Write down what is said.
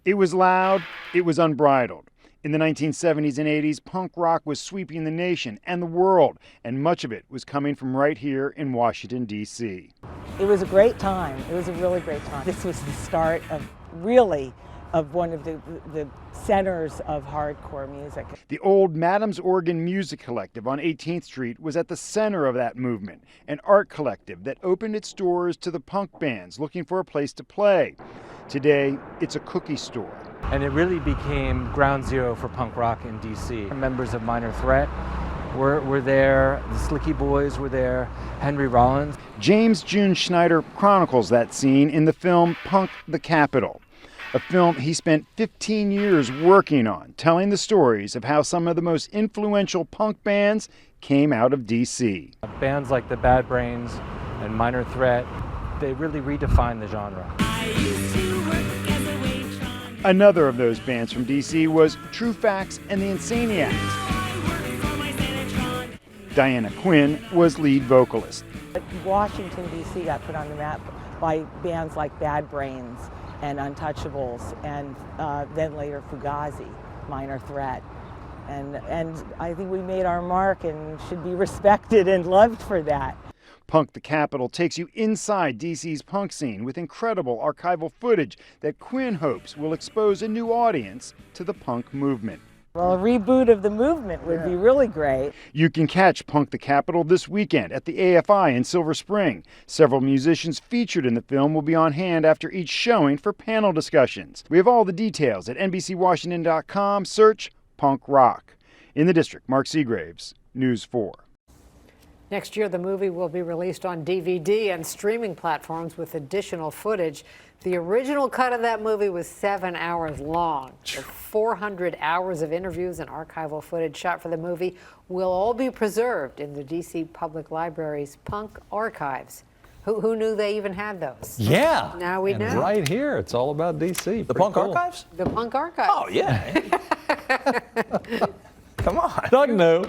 It was loud, it was unbridled. In the 1970s and 80s, punk rock was sweeping the nation and the world, and much of it was coming from right here in Washington, D.C. It was a great time. It was a really great time. This was the start of one of the centers of hardcore music. The old Madam's Organ Music Collective on 18th Street was at the center of that movement, an art collective that opened its doors to the punk bands looking for a place to play. Today, it's a cookie store. And it really became ground zero for punk rock in D.C. Members of Minor Threat were there, the Slicky Boys were there, Henry Rollins. James June Schneider chronicles that scene in the film Punk the Capitol, a film he spent 15 years working on, telling the stories of how some of the most influential punk bands came out of D.C. Bands like the Bad Brains and Minor Threat, they really redefined the genre. Another of those bands from D.C. was True Facts and the Insaniacs. Diana Quinn was lead vocalist. Washington, D.C. got put on the map by bands like Bad Brains and Untouchables, and then later Fugazi, Minor Threat. And I think we made our mark and should be respected and loved for that. Punk the Capitol takes you inside DC's punk scene with incredible archival footage that Quinn hopes will expose a new audience to the punk movement. Well, a reboot of the movement would be really great. You can catch Punk the Capitol this weekend at the AFI in Silver Spring. Several musicians featured in the film will be on hand after each showing for panel discussions. We have all the details at NBCWashington.com. Search Punk Rock. In the district, Mark Seagraves, News 4. Next year, the movie will be released on DVD and streaming platforms with additional footage. The original cut of that movie was 7 hours long. The 400 hours of interviews and archival footage shot for the movie will all be preserved in the D.C. Public Library's Punk Archives. Who knew they even had those? Yeah. Now we know. Right here, it's all about D.C. The Punk Archives? The Punk Archives. Oh, yeah. Come on. Doug knew.